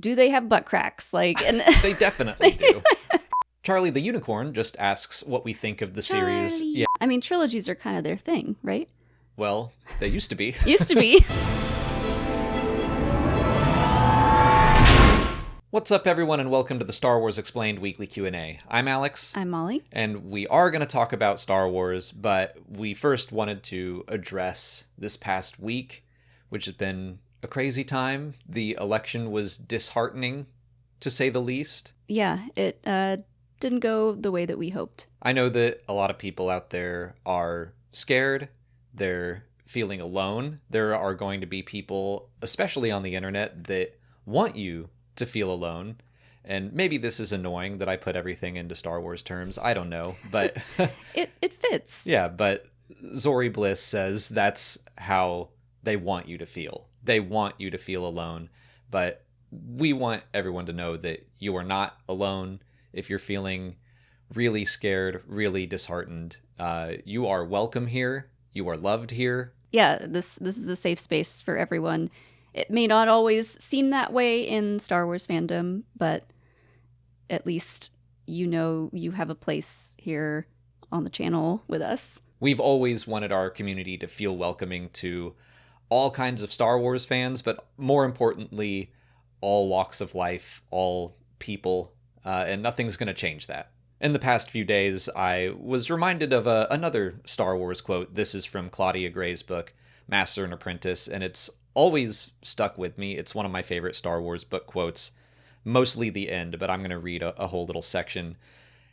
do they have butt cracks? Like, and They definitely do. Charlie the Unicorn just asks what we think of the series. Yeah. I mean, trilogies are kind of their thing, right? Well, they used to be. Used to be. What's up, everyone, and welcome to the Star Wars Explained Weekly Q&A. I'm Alex. I'm Molly. And we are going to talk about Star Wars, but we first wanted to address this past week, which has been a crazy time. The election was disheartening, to say the least. Yeah, it didn't go the way that we hoped. I know that a lot of people out there are scared. They're feeling alone. There are going to be people, especially on the internet, that want you to feel alone. And maybe this is annoying that I put everything into Star Wars terms. I don't know, but it fits. Yeah, but Zori Bliss says that's how they want you to feel. They want you to feel alone, but we want everyone to know that you are not alone. If you're feeling really scared, really disheartened, you are welcome here. You are loved here. Yeah, this is a safe space for everyone. It may not always seem that way in Star Wars fandom, but at least you know you have a place here on the channel with us. We've always wanted our community to feel welcoming to all kinds of Star Wars fans, but more importantly, all walks of life, all people, and nothing's going to change that. In the past few days, I was reminded of another Star Wars quote. This is from Claudia Gray's book, Master and Apprentice, and it's always stuck with me. It's one of my favorite Star Wars book quotes, mostly the end, but I'm going to read a whole little section.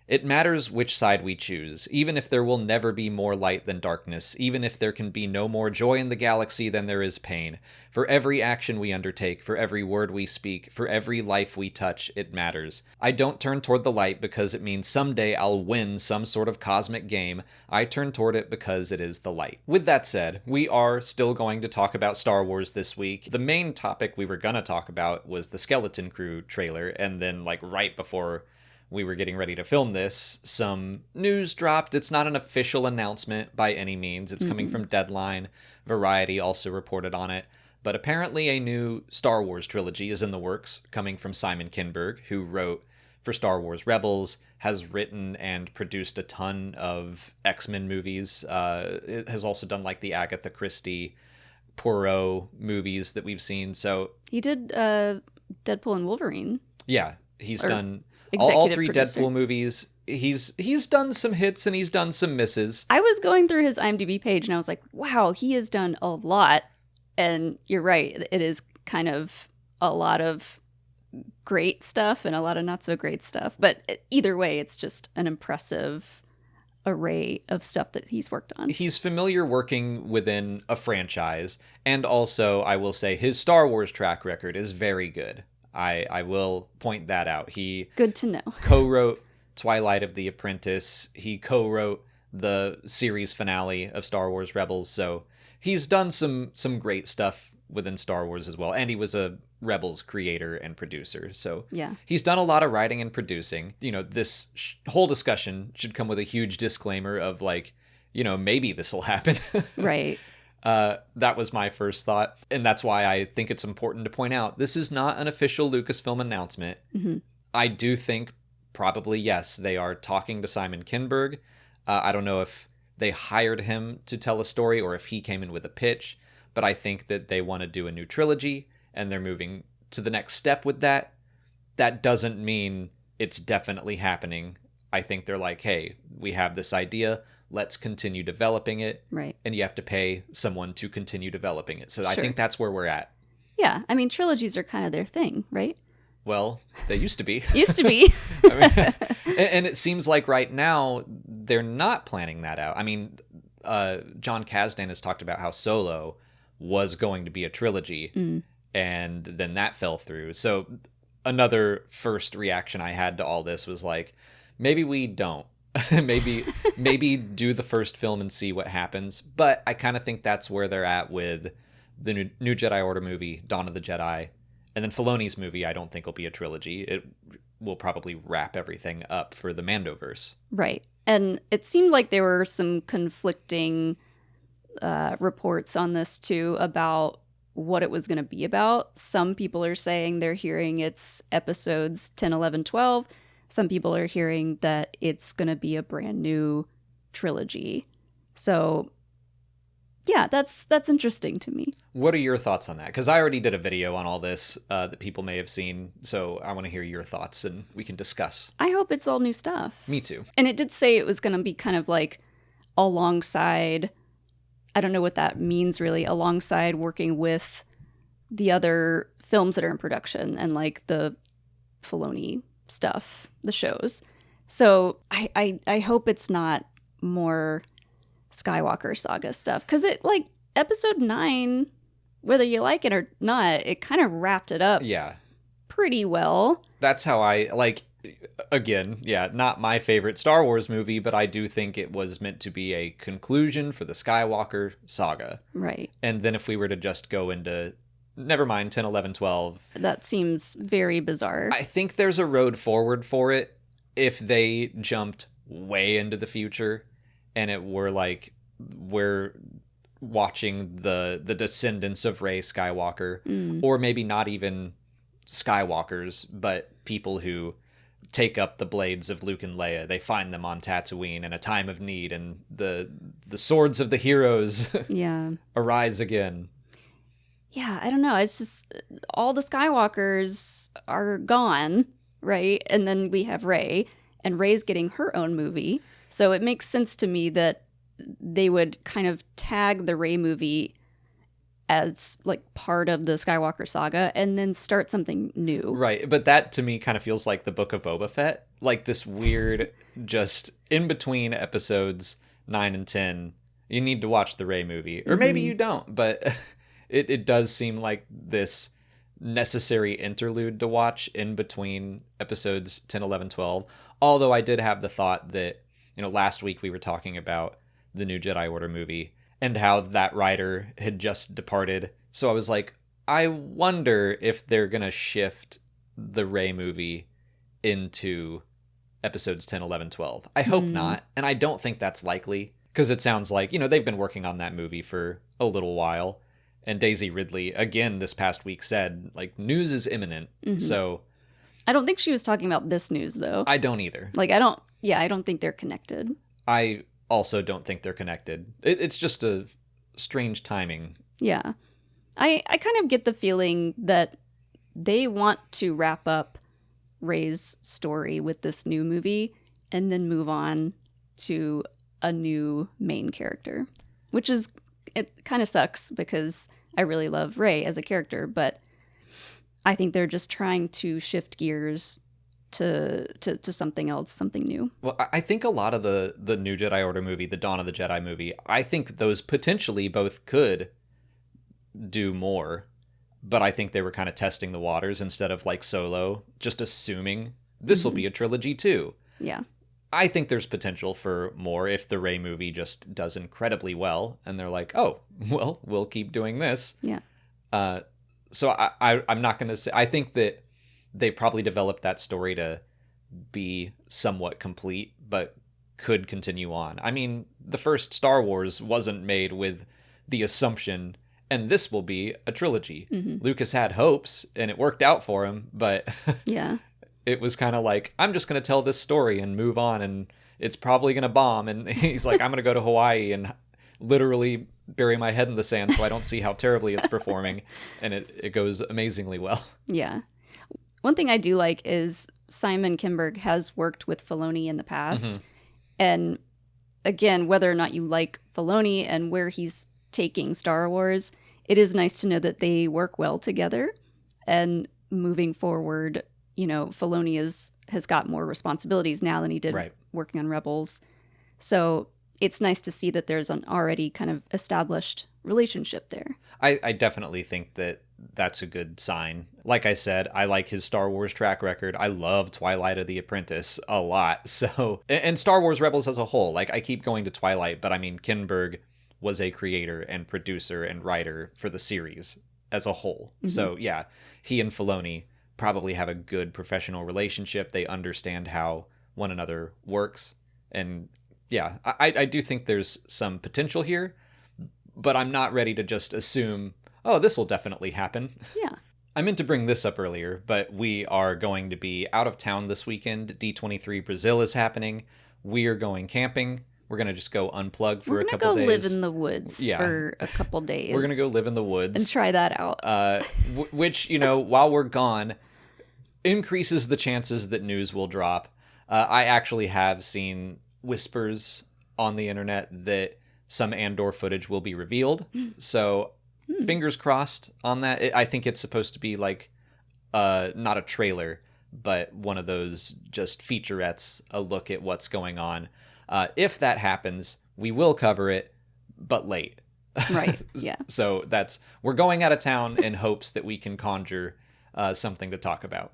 It matters which side we choose, even if there will never be more light than darkness, even if there can be no more joy in the galaxy than there is pain. For every action we undertake, for every word we speak, for every life we touch, it matters. I don't turn toward the light because it means someday I'll win some sort of cosmic game. I turn toward it because it is the light. With that said, we are still going to talk about Star Wars this week. The main topic we were going to talk about was the Skeleton Crew trailer, and then right before we were getting ready to film this, some news dropped. It's not an official announcement by any means. It's coming from Deadline. Variety also reported on it. But apparently a new Star Wars trilogy is in the works, coming from Simon Kinberg, who wrote for Star Wars Rebels, has written and produced a ton of X-Men movies. It has also done the Agatha Christie, Poirot movies that we've seen. So he did Deadpool and Wolverine. Yeah, he's done all three producer. Deadpool movies. He's done some hits and he's done some misses. I was going through his IMDb page and I was like, wow, he has done a lot. And you're right, it is kind of a lot of great stuff and a lot of not so great stuff. But either way, it's just an impressive array of stuff that he's worked on. He's familiar working within a franchise. And also, I will say, his Star Wars track record is very good. I will point that out. He Good to know. co-wrote Twilight of the Apprentice. He co-wrote the series finale of Star Wars Rebels. So he's done some great stuff within Star Wars as well. And he was a Rebels creator and producer. So yeah, he's done a lot of writing and producing. This whole discussion should come with a huge disclaimer of maybe this will happen. Right. That was my first thought. And that's why I think it's important to point out this is not an official Lucasfilm announcement. Mm-hmm. I do think probably, yes, they are talking to Simon Kinberg. I don't know if they hired him to tell a story or if he came in with a pitch, but I think that they want to do a new trilogy and they're moving to the next step with that. That doesn't mean it's definitely happening. I think they're like, hey, we have this idea. Let's continue developing it. Right. And you have to pay someone to continue developing it. So Sure. I think that's where we're at. Yeah. I mean, trilogies are kind of their thing, right? Well, they used to be. Used to be. And it seems like right now they're not planning that out. I mean, John Kasdan has talked about how Solo was going to be a trilogy, and then that fell through. So another first reaction I had to all this was maybe we don't. maybe do the first film and see what happens. But I kind of think that's where they're at with the new Jedi Order movie, Dawn of the Jedi. And then Filoni's movie, I don't think will be a trilogy. It will probably wrap everything up for the Mandoverse. Right. And it seemed like there were some conflicting reports on this too about what it was going to be about. Some people are saying they're hearing it's episodes 10, 11, 12. Some people are hearing that it's going to be a brand new trilogy. So yeah, that's interesting to me. What are your thoughts on that? Because I already did a video on all this that people may have seen, so I want to hear your thoughts and we can discuss. I hope it's all new stuff. Me too. And it did say it was going to be kind of like alongside, I don't know what that means really, alongside working with the other films that are in production and like the Filoni stuff, the shows. So I hope it's not more Skywalker saga stuff, because it, like, episode 9, whether you like it or not, it kind of wrapped it up pretty well. That's how I, like, again, not my favorite Star Wars movie, but I do think it was meant to be a conclusion for the Skywalker saga. Right. And then if we were to just go into, never mind, 10, 11, 12. That seems very bizarre. I think there's a road forward for it if they jumped way into the future and it were like, we're watching the descendants of Rey Skywalker, or maybe not even Skywalkers, but people who take up the blades of Luke and Leia. They find them on Tatooine in a time of need, and the swords of the heroes arise again. Yeah, I don't know. It's just all the Skywalkers are gone, right? And then we have Rey, and Rey's getting her own movie. So it makes sense to me that they would kind of tag the Rey movie as like part of the Skywalker saga and then start something new. Right, but that to me kind of feels like the Book of Boba Fett, like this weird just in between episodes 9 and 10. You need to watch the Rey movie, or maybe you don't, but it does seem like this necessary interlude to watch in between episodes 10, 11, 12. Although I did have the thought that, last week we were talking about the new Jedi Order movie and how that writer had just departed. So I was like, I wonder if they're going to shift the Rey movie into episodes 10, 11, 12. I hope not. And I don't think that's likely, because it sounds like, they've been working on that movie for a little while. And Daisy Ridley, again, this past week said, like, news is imminent. So I don't think she was talking about this news, though. I don't either. Like, I don't think they're connected. I also don't think they're connected. It's just a strange timing. Yeah. I kind of get the feeling that they want to wrap up Rey's story with this new movie and then move on to a new main character, which is, it kind of sucks because I really love Rey as a character, but I think they're just trying to shift gears to something else, something new. Well, I think a lot of the new Jedi Order movie, the Dawn of the Jedi movie, I think those potentially both could do more, but I think they were kind of testing the waters instead of like Solo, just assuming this will be a trilogy too. Yeah. I think there's potential for more if the Rey movie just does incredibly well and they're like, oh, well, we'll keep doing this. Yeah. So I'm not going to say, I think that they probably developed that story to be somewhat complete, but could continue on. I mean, the first Star Wars wasn't made with the assumption, and this will be a trilogy. Lucas had hopes, and it worked out for him, but yeah, it was kind of like, I'm just going to tell this story and move on, and it's probably going to bomb. And he's like, I'm going to go to Hawaii and literally bury my head in the sand so I don't see how terribly it's performing. And it goes amazingly well. Yeah. One thing I do like is Simon Kinberg has worked with Filoni in the past. And again, whether or not you like Filoni and where he's taking Star Wars, it is nice to know that they work well together. And moving forward, Filoni has got more responsibilities now than he did working on Rebels. So it's nice to see that there's an already kind of established relationship there. I definitely think that that's a good sign. Like I said, I like his Star Wars track record. I love Twilight of the Apprentice a lot. So, and Star Wars Rebels as a whole. Like, I keep going to Twilight, but I mean, Kinberg was a creator and producer and writer for the series as a whole. So yeah, he and Filoni probably have a good professional relationship. They understand how one another works. And yeah, I do think there's some potential here, but I'm not ready to just assume, oh, this will definitely happen. Yeah. I meant to bring this up earlier, but we are going to be out of town this weekend. D23 Brazil is happening. We are going camping. We're going to just go unplug for a couple days. We're going to go live in the woods for a couple days. We're going to go live in the woods. And try that out. Which, while we're gone, increases the chances that news will drop. I actually have seen whispers on the internet that some Andor footage will be revealed. So fingers crossed on that. I think it's supposed to be like not a trailer, but one of those just featurettes, a look at what's going on. If that happens, we will cover it, but late. Right, yeah. So we're going out of town in hopes that we can conjure something to talk about.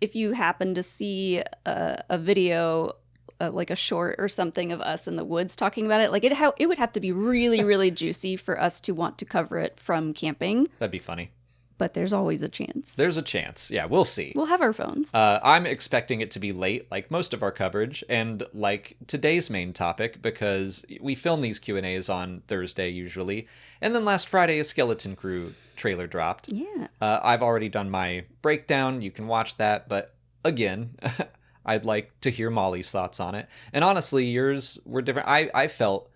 If you happen to see a video, like a short or something of us in the woods talking about it, like it would have to be really, really juicy for us to want to cover it from camping. That'd be funny. But there's always a chance. There's a chance. Yeah, we'll see. We'll have our phones. I'm expecting it to be late, like most of our coverage, and like today's main topic, because we film these Q&As on Thursday usually, and then last Friday a Skeleton Crew trailer dropped. Yeah. I've already done my breakdown. You can watch that, but again, I'd like to hear Molly's thoughts on it. And honestly, yours were different. I felt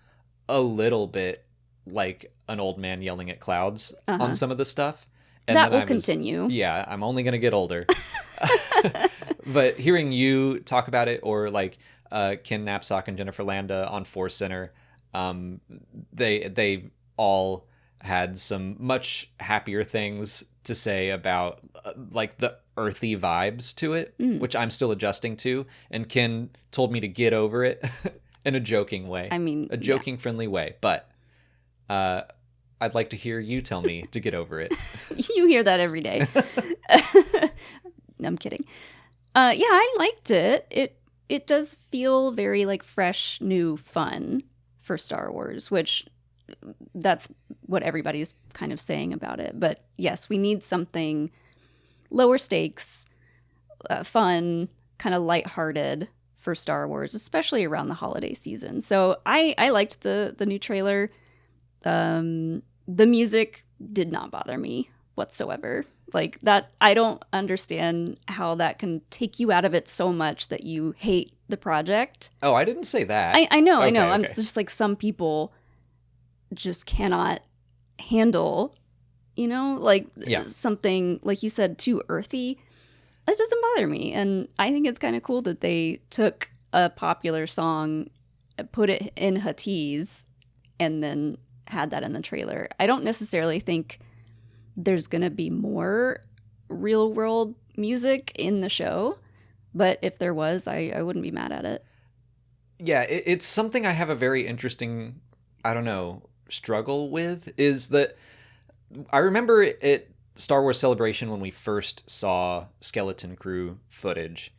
a little bit like an old man yelling at clouds on some of the stuff. And that will continue. Yeah, I'm only going to get older. But hearing you talk about it, or like Ken Knapsack and Jennifer Landa on Force Center, they all had some much happier things to say about like the earthy vibes to it, which I'm still adjusting to. And Ken told me to get over it in a joking way. I mean, a joking, friendly way. But I'd like to hear you tell me to get over it. You hear that every day. I'm kidding. Yeah, I liked it. It does feel very like fresh, new fun for Star Wars, which that's what everybody's kind of saying about it. But yes, we need something lower stakes, fun, kind of lighthearted for Star Wars, especially around the holiday season. So I liked the new trailer. The music did not bother me whatsoever. Like that, I don't understand how that can take you out of it so much that you hate the project. Oh, I didn't say that. I know, okay, I know. Okay. I'm just like, some people just cannot handle, like something, like you said, too earthy. It doesn't bother me. And I think it's kind of cool that they took a popular song, put it in Huttese, and then had that in the trailer. I don't necessarily think there's going to be more real world music in the show, but if there was, I wouldn't be mad at it. Yeah, it's something I have a very interesting, struggle with, is that I remember at Star Wars Celebration when we first saw Skeleton Crew footage,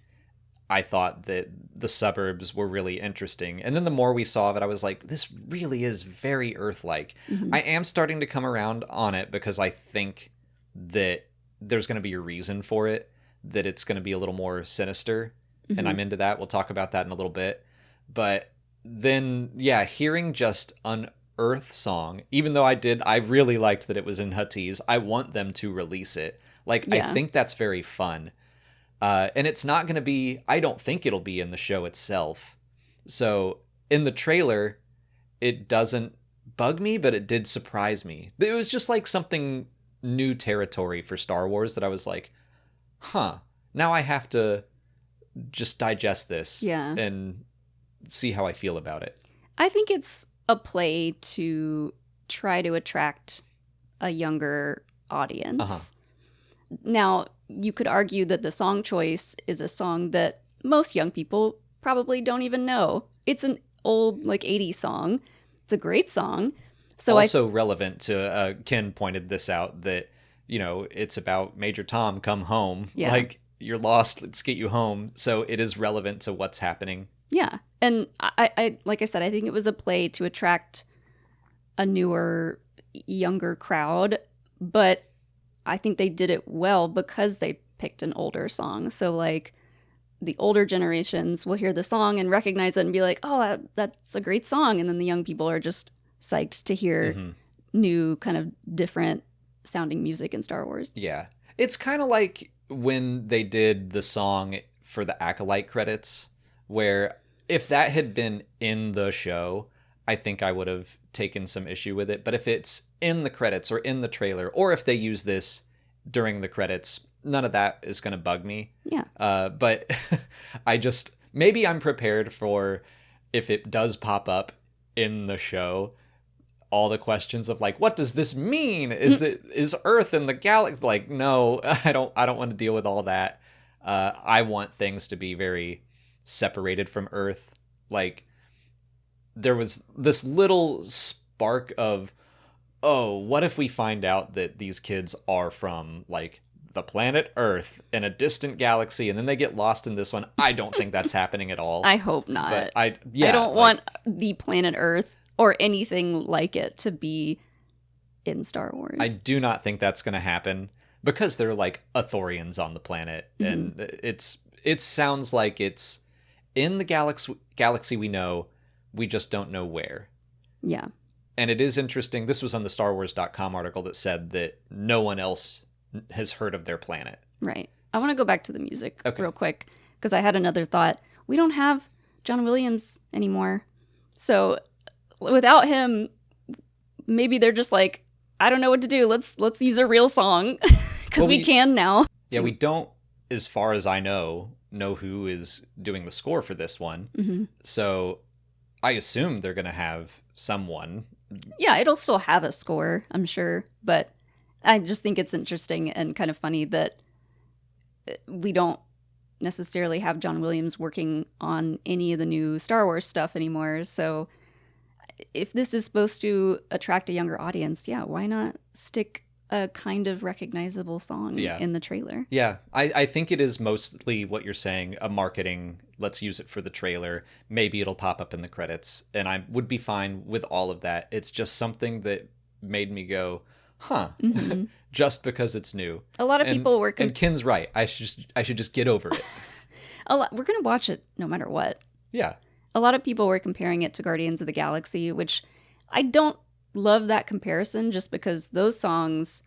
I thought that the suburbs were really interesting. And then the more we saw of it, I was like, this really is very Earth-like. Mm-hmm. I am starting to come around on it because I think that there's going to be a reason for it, that it's going to be a little more sinister. Mm-hmm. And I'm into that. We'll talk about that in a little bit. But then, yeah, hearing just an Earth song, even though I really liked that it was in Huttese, I want them to release it. Like, yeah. I think that's very fun. And it's not going to be, I don't think it'll be in the show itself. So in the trailer, it doesn't bug me, but it did surprise me. It was just like something new territory for Star Wars that I was like, now I have to just digest this and see how I feel about it. I think it's a play to try to attract a younger audience. Uh-huh. Now, you could argue that the song choice is a song that most young people probably don't even know. It's an old, 80s song. It's a great song. So also relevant to, Ken pointed this out, that, it's about Major Tom, come home. Yeah. Like, you're lost, let's get you home. So it is relevant to what's happening. Yeah. And I like I said, I think it was a play to attract a newer, younger crowd. But I think they did it well because they picked an older song. So the older generations will hear the song and recognize it and be like, oh, that's a great song. And then the young people are just psyched to hear new kind of different sounding music in Star Wars. Yeah. It's kind of like when they did the song for the Acolyte credits, where if that had been in the show, I think I would have taken some issue with it. But if it's in the credits or in the trailer, or if they use this during the credits, none of that is going to bug me. Yeah. But maybe I'm prepared for if it does pop up in the show, all the questions of like, what does this mean? Is Earth in the galaxy? Like, no, I don't want to deal with all that. I want things to be very separated from Earth. Like, there was this little spark of, oh, what if we find out that these kids are from like the planet Earth in a distant galaxy, and then they get lost in this one? I don't think that's happening at all. I hope not. But I don't want the planet Earth or anything like it to be in Star Wars. I do not think that's going to happen because they're like Ithorians on the planet, and it sounds like it's in the galaxy we know, we just don't know where. Yeah. And it is interesting. This was on the StarWars.com article that said that no one else has heard of their planet. Right. I want to go back to the music real quick because I had another thought. We don't have John Williams anymore. So without him, maybe they're just like, I don't know what to do. Let's use a real song because we can now. Yeah, we don't, as far as I know who is doing the score for this one. Mm-hmm. So I assume they're going to have someone. Yeah, it'll still have a score, I'm sure. But I just think it's interesting and kind of funny that we don't necessarily have John Williams working on any of the new Star Wars stuff anymore. So if this is supposed to attract a younger audience, yeah, why not stick a kind of recognizable song in the trailer? Yeah, I think it is mostly what you're saying, a marketing, let's use it for the trailer. Maybe it'll pop up in the credits, and I would be fine with all of that. It's just something that made me go, huh, just because it's new. A lot of people were... and Ken's right. I should just get over it. We're going to watch it no matter what. Yeah. A lot of people were comparing it to Guardians of the Galaxy, which I don't love that comparison just because those songs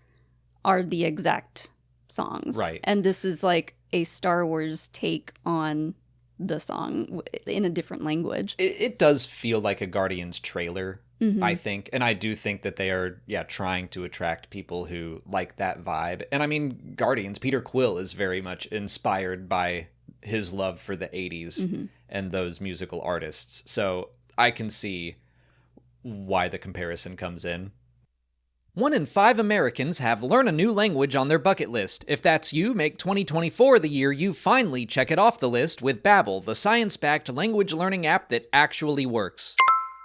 are the exact songs. Right. And this is like a Star Wars take on the song in a different language. It does feel like a Guardians trailer, I think. And I do think that they are, trying to attract people who like that vibe. And I mean, Guardians, Peter Quill is very much inspired by his love for the 80s and those musical artists. So I can see why the comparison comes in. 1 in 5 Americans have learn a new language on their bucket list. If that's you, make 2024 the year you finally check it off the list with Babbel, the science-backed language learning app that actually works.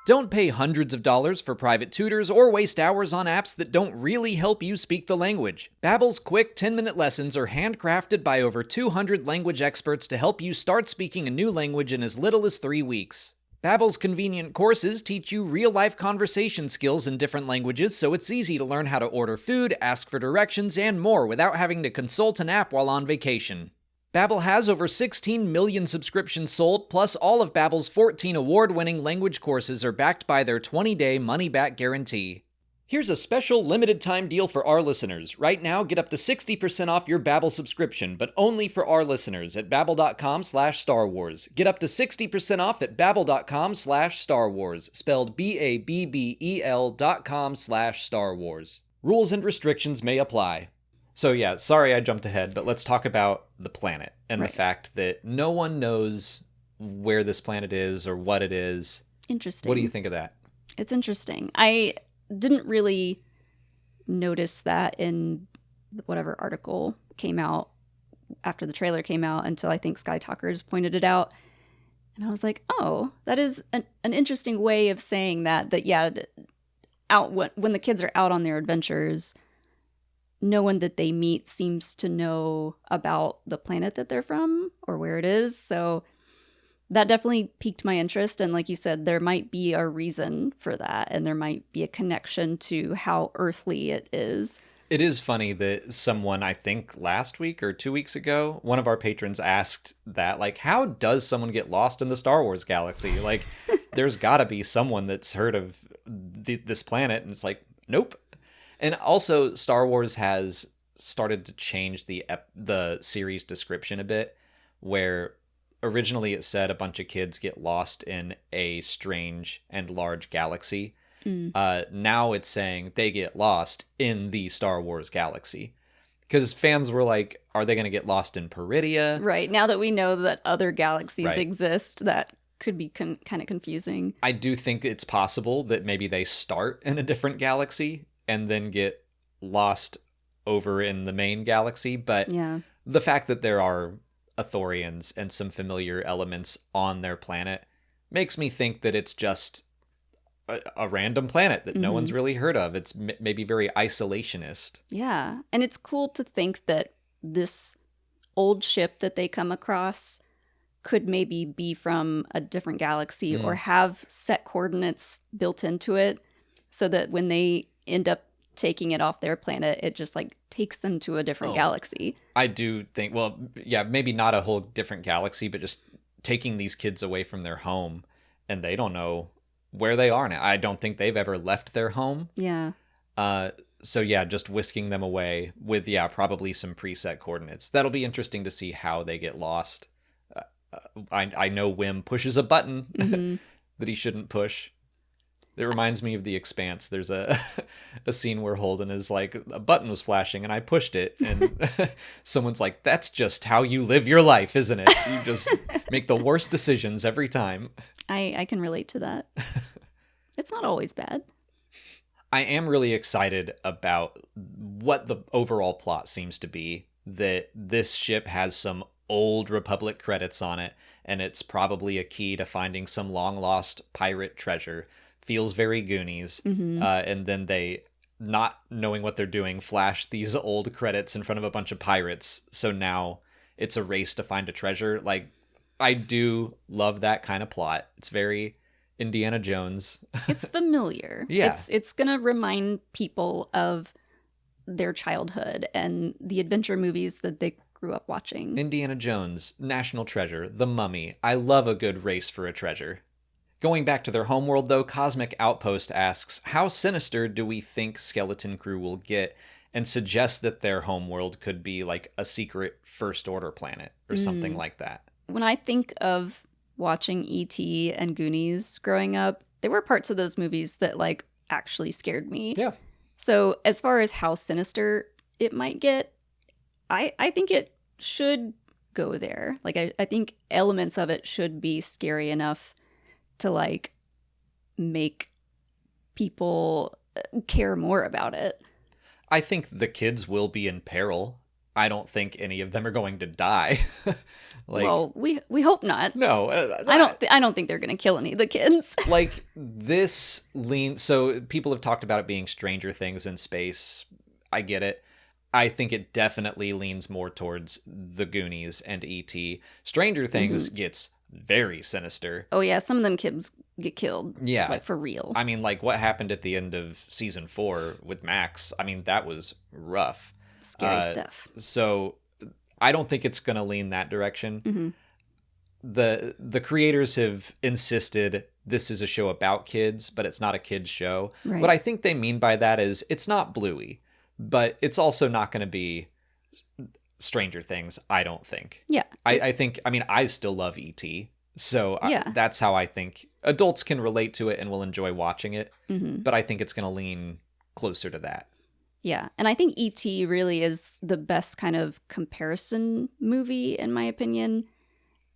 Don't pay hundreds of dollars for private tutors or waste hours on apps that don't really help you speak the language. Babbel's quick 10-minute lessons are handcrafted by over 200 language experts to help you start speaking a new language in as little as 3 weeks. Babbel's convenient courses teach you real-life conversation skills in different languages, so it's easy to learn how to order food, ask for directions, and more without having to consult an app while on vacation. Babbel has over 16 million subscriptions sold, plus all of Babbel's 14 award-winning language courses are backed by their 20-day money-back guarantee. Here's a special limited-time deal for our listeners. Right now, get up to 60% off your Babbel subscription, but only for our listeners at babbel.com/Star Wars. Get up to 60% off at babbel.com/Star Wars, spelled BABBEL.com/Star Wars. Rules and restrictions may apply. So yeah, sorry I jumped ahead, but let's talk about the planet and the fact that no one knows where this planet is or what it is. Interesting. What do you think of that? It's interesting. I didn't really notice that in whatever article came out after the trailer came out until I think Sky Talkers pointed it out. And I was like, oh, that is an interesting way of saying that out when the kids are out on their adventures, no one that they meet seems to know about the planet that they're from or where it is. So that definitely piqued my interest. And like you said, there might be a reason for that. And there might be a connection to how earthly it is. It is funny that someone, I think last week or 2 weeks ago, one of our patrons asked that, like, how does someone get lost in the Star Wars galaxy? Like, there's got to be someone that's heard of this planet. And it's like, nope. And also, Star Wars has started to change the series description a bit, where originally it said a bunch of kids get lost in a strange and large galaxy. Now it's saying they get lost in the Star Wars galaxy. Because fans were like, are they going to get lost in Peridia? Right. Now that we know that other galaxies Right. exist, that could be kind of confusing. I do think it's possible that maybe they start in a different galaxy and then get lost over in the main galaxy. But Yeah. the fact that there are Ithorians and some familiar elements on their planet makes me think that it's just a random planet that no one's really heard of. It's maybe very isolationist. Yeah. And it's cool to think that this old ship that they come across could maybe be from a different galaxy or have set coordinates built into it so that when they end up taking it off their planet, it just like takes them to a different galaxy. I do think, well, yeah, maybe not a whole different galaxy, but just taking these kids away from their home and they don't know where they are now. I don't think they've ever left their home. Yeah. So yeah, just whisking them away with, yeah, probably some preset coordinates. That'll be interesting to see how they get lost. I know Wim pushes a button that he shouldn't push. It reminds me of The Expanse. There's a scene where Holden is like, a button was flashing and I pushed it. And someone's like, that's just how you live your life, isn't it? You just make the worst decisions every time. I can relate to that. It's not always bad. I am really excited about what the overall plot seems to be. That this ship has some old Republic credits on it, and it's probably a key to finding some long-lost pirate treasure. Feels very Goonies. And then they, not knowing what they're doing, flash these old credits in front of a bunch of pirates. So now it's a race to find a treasure. Like, I do love that kind of plot. It's very Indiana Jones. It's familiar. Yeah. It's going to remind people of their childhood and the adventure movies that they grew up watching. Indiana Jones, National Treasure, The Mummy. I love a good race for a treasure. Going back to their homeworld, though, Cosmic Outpost asks, how sinister do we think Skeleton Crew will get, and suggests that their homeworld could be like a secret First Order planet or something like that. When I think of watching E.T. and Goonies growing up, there were parts of those movies that like actually scared me. Yeah. So as far as how sinister it might get, I think it should go there. Like I think elements of it should be scary enough to like make people care more about it. I think the kids will be in peril. I don't think any of them are going to die. Well, we hope not. No, I don't think they're going to kill any of the kids. Like this lean. So people have talked about it being Stranger Things in space. I get it. I think it definitely leans more towards the Goonies and E.T. Stranger Things gets very sinister. Oh yeah, some of them kids get killed. Yeah. Like for real. I mean, like what happened at the end of season 4 with Max. I mean, that was rough. Scary stuff. So I don't think it's going to lean that direction. The creators have insisted this is a show about kids, but it's not a kids show. Right. What I think they mean by that is it's not Bluey, but it's also not going to be Stranger Things, I don't think. Yeah. I think, I mean, I still love E.T., so Yeah. that's how I think adults can relate to it and will enjoy watching it, but I think it's going to lean closer to that. Yeah, and I think E.T. really is the best kind of comparison movie, in my opinion,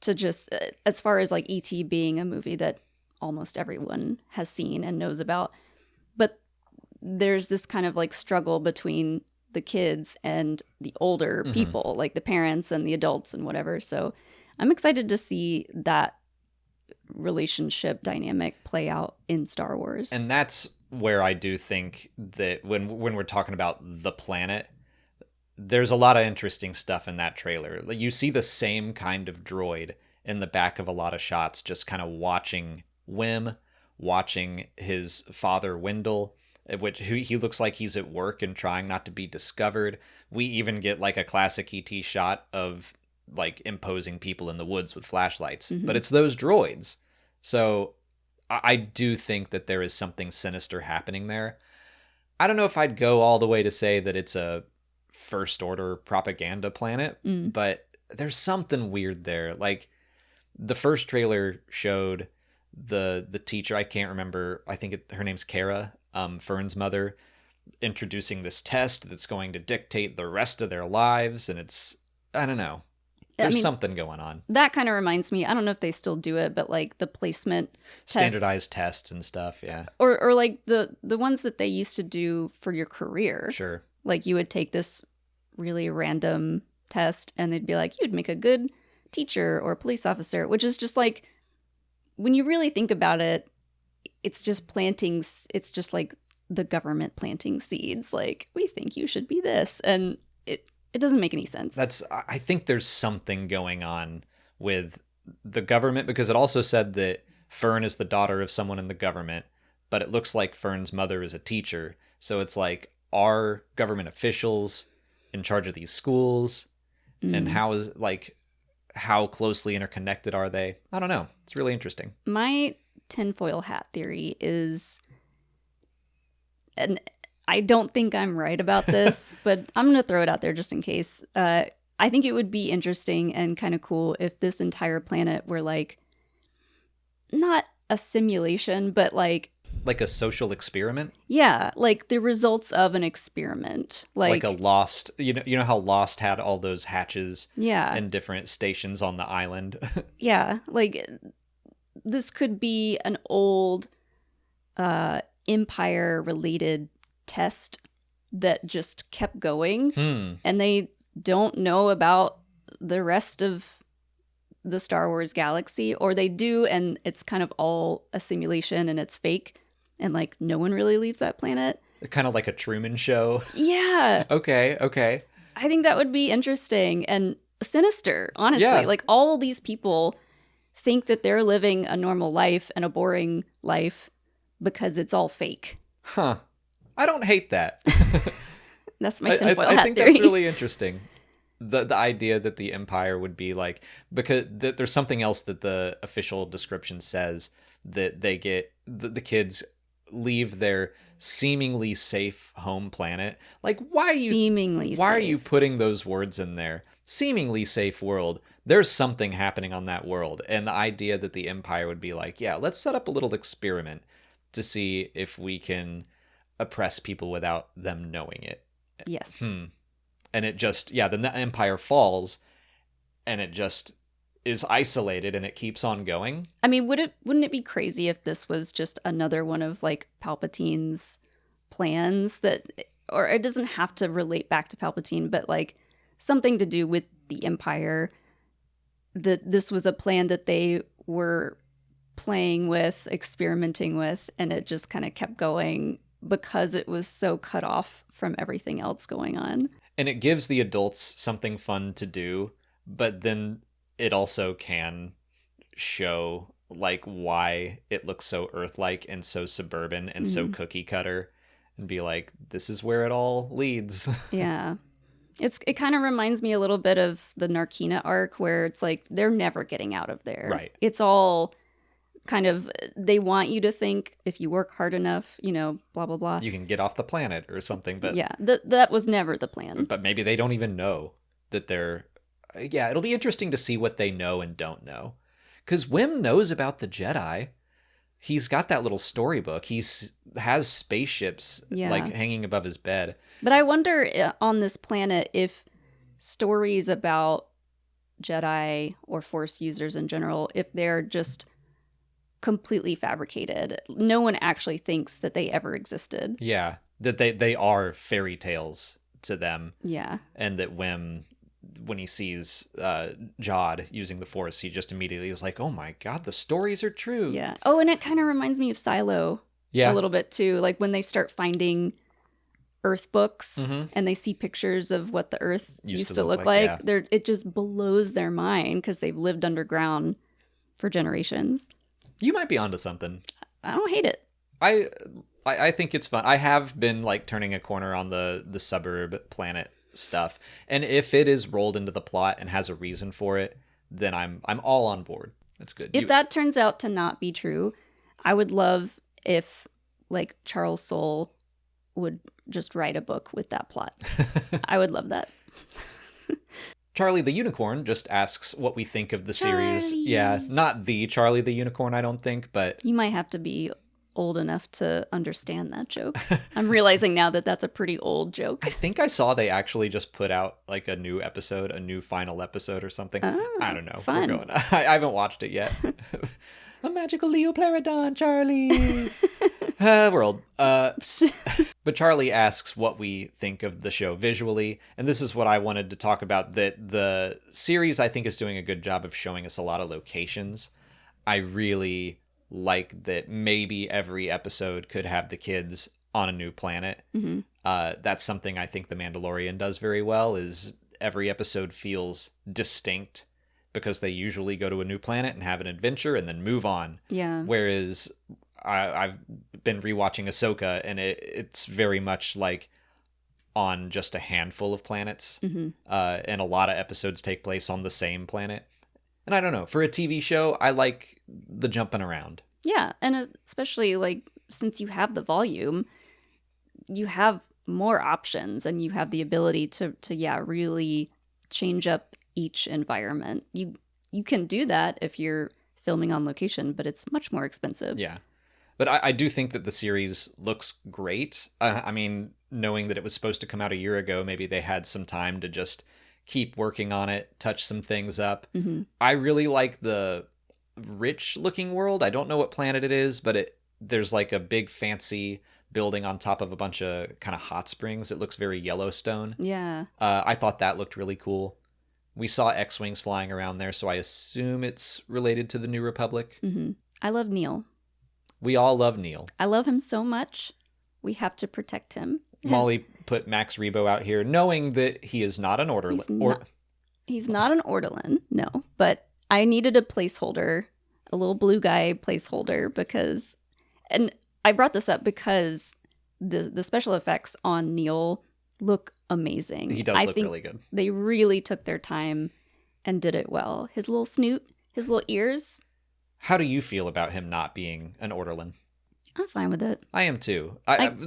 to just, as far as like E.T. being a movie that almost everyone has seen and knows about. But there's this kind of like struggle between the kids and the older people, like the parents and the adults and whatever. So I'm excited to see that relationship dynamic play out in Star Wars. And that's where I do think that when we're talking about the planet, there's a lot of interesting stuff in that trailer. Like you see the same kind of droid in the back of a lot of shots, just kind of watching Wim, watching his father Wendell, which he looks like he's at work and trying not to be discovered. We even get like a classic ET shot of like imposing people in the woods with flashlights, but it's those droids. So I do think that there is something sinister happening there. I don't know if I'd go all the way to say that it's a first order propaganda planet, but there's something weird there. Like the first trailer showed the teacher, I can't remember, I think her name's Kara, Fern's mother, introducing this test that's going to dictate the rest of their lives, and it's, I don't know. There's something going on. That kind of reminds me, I don't know if they still do it, but like the placement standardized tests and stuff, yeah. Or like the ones that they used to do for your career. Sure. Like you would take this really random test and they'd be like, you'd make a good teacher or police officer, which is just like, when you really think about it, it's just it's just like the government planting seeds. Like, we think you should be this. And it doesn't make any sense. I think there's something going on with the government, because it also said that Fern is the daughter of someone in the government, but it looks like Fern's mother is a teacher. So it's like, are government officials in charge of these schools? And how closely interconnected are they? I don't know. It's really interesting. My tinfoil hat theory is, and I don't think I'm right about this, but I'm going to throw it out there just in case. I think it would be interesting and kind of cool if this entire planet were like, not a simulation, but like a social experiment? Yeah, like the results of an experiment. Like a Lost, you know how Lost had all those hatches and different stations on the island? Yeah, like this could be an old Empire-related test that just kept going, and they don't know about the rest of the Star Wars galaxy, or they do and it's kind of all a simulation and it's fake, and like no one really leaves that planet. Kind of like a Truman Show. Yeah. Okay. I think that would be interesting and sinister, honestly. Yeah. Like all these people think that they're living a normal life and a boring life because it's all fake. Huh. I don't hate that. That's my tinfoil hat theory. I think that's really interesting. The idea that the Empire would be like, because there's something else that the official description says, that they get, the kids leave their seemingly safe home planet. Like, why are you putting those words in there? Seemingly safe world. There's something happening on that world. And the idea that the Empire would be like, yeah, let's set up a little experiment to see if we can oppress people without them knowing it. Yes. And it just, then the Empire falls and it just is isolated and it keeps on going. I mean, wouldn't it be crazy if this was just another one of like Palpatine's plans or it doesn't have to relate back to Palpatine, but like something to do with the Empire, that this was a plan that they were playing with, experimenting with, and it just kind of kept going because it was so cut off from everything else going on. And it gives the adults something fun to do, but then it also can show like why it looks so Earth-like and so suburban and so cookie cutter, and be like, this is where it all leads. Yeah. It kind of reminds me a little bit of the Narkina arc, where it's like they're never getting out of there. Right. It's all kind of, they want you to think if you work hard enough, blah, blah, blah, you can get off the planet or something. But yeah, that was never the plan. But maybe they don't even know that they're, it'll be interesting to see what they know and don't know. Because Wim knows about the Jedi. He's got that little storybook. Has spaceships like hanging above his bed. But I wonder on this planet if stories about Jedi or Force users in general, if they're just completely fabricated. No one actually thinks that they ever existed. Yeah, that they are fairy tales to them. Yeah. And that when he sees Jod using the Force, he just immediately is like, oh my god, the stories are true. Yeah. Oh, and it kind of reminds me of Silo a little bit too. Like when they start finding Earth books and they see pictures of what the Earth used to look like. Yeah. It just blows their mind because they've lived underground for generations. You might be onto something. I don't hate it. I think it's fun. I have been like turning a corner on the suburb planet stuff, and if it is rolled into the plot and has a reason for it, then I'm all on board. That's good. If that turns out to not be true, I would love if like Charles Soule would just write a book with that plot. I would love that. Charlie the Unicorn just asks what we think of the series. Charlie. Yeah, not the Charlie the Unicorn, I don't think, but... You might have to be old enough to understand that joke. I'm realizing now that that's a pretty old joke. I think I saw they actually just put out like a new final episode or something. Oh, I don't know. fun. I haven't watched it yet. A magical Leoplerodon, Charlie. We're old. But Charlie asks what we think of the show visually, and this is what I wanted to talk about, that the series, I think, is doing a good job of showing us a lot of locations. I really like that maybe every episode could have the kids on a new planet. Mm-hmm. That's something I think The Mandalorian does very well, is every episode feels distinct because they usually go to a new planet and have an adventure and then move on. Yeah. Whereas I've been rewatching Ahsoka, and it's very much like on just a handful of planets. Mm-hmm. And a lot of episodes take place on the same planet. And I don't know, for a TV show, I like the jumping around. Yeah, and especially like since you have the volume, you have more options and you have the ability to really change up each environment. You can do that if you're filming on location, but it's much more expensive. Yeah. But I do think that the series looks great. I mean, knowing that it was supposed to come out a year ago, maybe they had some time to just keep working on it, touch some things up. Mm-hmm. I really like the rich looking world. I don't know what planet it is, but there's like a big fancy building on top of a bunch of kind of hot springs. It looks very Yellowstone. Yeah. I thought that looked really cool. We saw X-Wings flying around there, so I assume it's related to the New Republic. Mm-hmm. I love Neil. We all love Neil. I love him so much. We have to protect him. Molly put Max Rebo out here, knowing that he is not an Ortolan. He's not an Ortolan, no. But I needed a placeholder, a little blue guy placeholder, because... And I brought this up because the special effects on Neil look amazing. He does look really good. They really took their time and did it well. His little snoot, his little ears. How do you feel about him not being an Ortolan? I'm fine with it. I am too.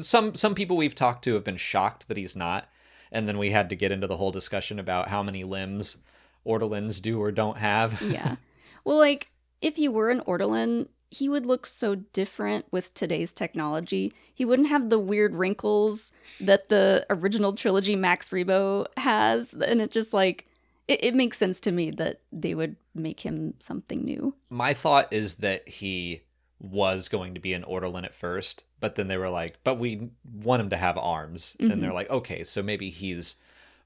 Some people we've talked to have been shocked that he's not, and then we had to get into the whole discussion about how many limbs Ortolans do or don't have. Yeah. Well, like, if he were an Ortolan, he would look so different with today's technology. He wouldn't have the weird wrinkles that the original trilogy Max Rebo has, and it just, like, it makes sense to me that they would make him something new. My thought is that he was going to be an Ortolan at first, but then they were like, but we want him to have arms. Mm-hmm. And they're like, okay, so maybe he's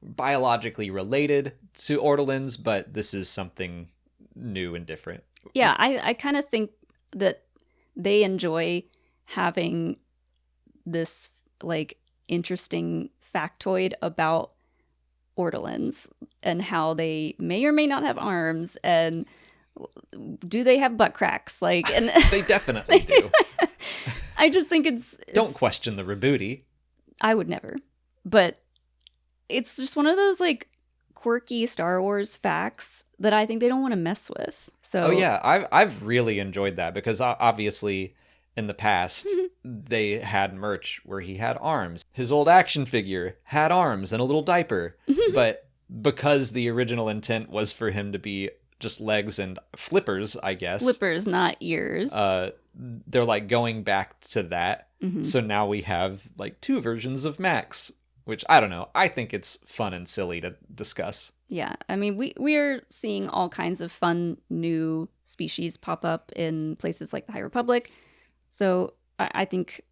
biologically related to Ortolans, but this is something new and different. Yeah, I kind of think that they enjoy having this, like, interesting factoid about Ortolans and how they may or may not have arms, and do they have butt cracks? Like, and they definitely do. I just think don't question the rebooty. I would never, but it's just one of those, like, quirky Star Wars facts that I think they don't want to mess with. So, oh yeah, I've really enjoyed that, because obviously in the past they had merch where he had arms. His old action figure had arms and a little diaper, but because the original intent was for him to be just legs and flippers, I guess. Flippers, not ears. They're like going back to that. Mm-hmm. So now we have like two versions of Max, which I don't know. I think it's fun and silly to discuss. Yeah, I mean, we are seeing all kinds of fun new species pop up in places like the High Republic. So I think,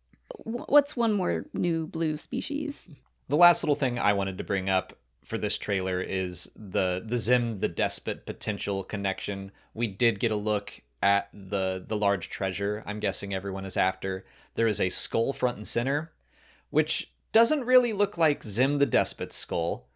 what's one more new blue species? The last little thing I wanted to bring up for this trailer is the Zim the Desperate potential connection. We did get a look at the large treasure I'm guessing everyone is after. There is a skull front and center, which doesn't really look like Zim the Despot's skull,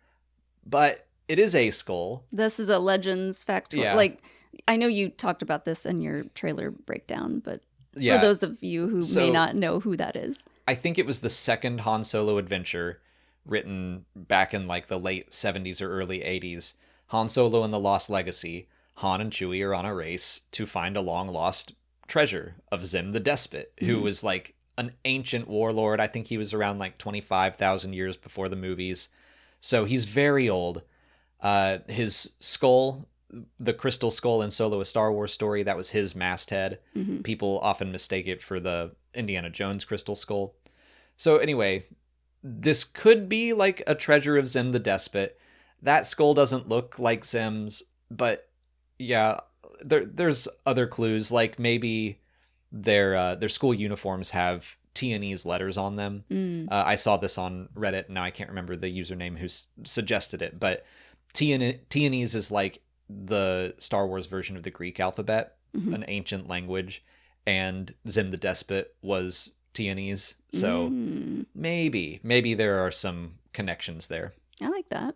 but it is a skull. This is a Legends factoid. Yeah. Like, I know you talked about this in your trailer breakdown, but yeah. For those of you who may not know who that is. I think it was the second Han Solo adventure, written back in like the late 70s or early 80s. Han Solo and the Lost Legacy. Han and Chewie are on a race to find a long lost treasure of Zim the Despot, who was like an ancient warlord. I think he was around like 25,000 years before the movies. So he's very old. His skull, the crystal skull in Solo: A Star Wars Story, that was his masthead. Mm-hmm. People often mistake it for the Indiana Jones crystal skull. So anyway, this could be like a treasure of Zim the Desperate. That skull doesn't look like Zim's, but yeah, there's other clues, like maybe their school uniforms have Tianese letters on them. I saw this on Reddit. Now I can't remember the username who suggested it, but Tianese is like the Star Wars version of the Greek alphabet, an ancient language, and Zim the Desperate was Tianese. So maybe there are some connections there. I like that.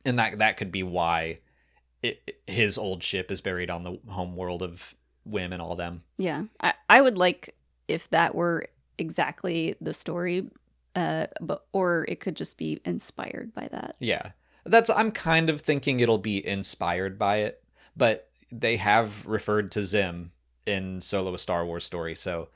And that could be why his old ship is buried on the home world of Wim and all them. Yeah. I would like if that were exactly the story, or it could just be inspired by that. Yeah. I'm kind of thinking it'll be inspired by it, but they have referred to Zim in Solo: A Star Wars Story, so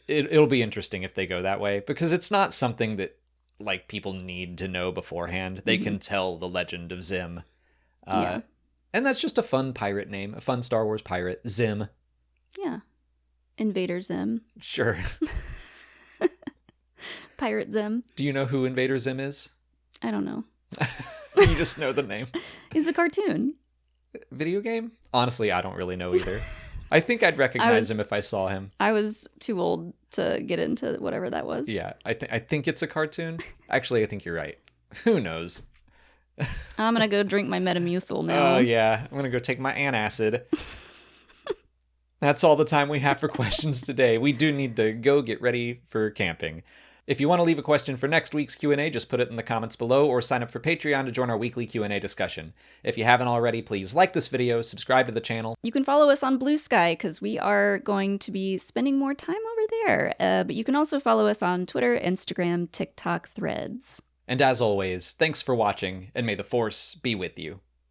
it'll be interesting if they go that way, because it's not something that like people need to know beforehand. They can tell the legend of Zim. And that's just a fun pirate name, a fun Star Wars pirate, Zim. Yeah. Invader Zim. Sure. Pirate Zim. Do you know who Invader Zim is? I don't know. You just know the name. He's a cartoon. Video game? Honestly, I don't really know either. I think I'd recognize him if I saw him. I was too old to get into whatever that was. Yeah, I think it's a cartoon. Actually, I think you're right. Who knows? I'm going to go drink my Metamucil now. Oh, yeah. I'm going to go take my antacid. That's all the time we have for questions today. We do need to go get ready for camping. If you want to leave a question for next week's Q&A, just put it in the comments below or sign up for Patreon to join our weekly Q&A discussion. If you haven't already, please like this video, subscribe to the channel. You can follow us on Blue Sky because we are going to be spending more time over there. But you can also follow us on Twitter, Instagram, TikTok, Threads. And as always, thanks for watching, and may the Force be with you.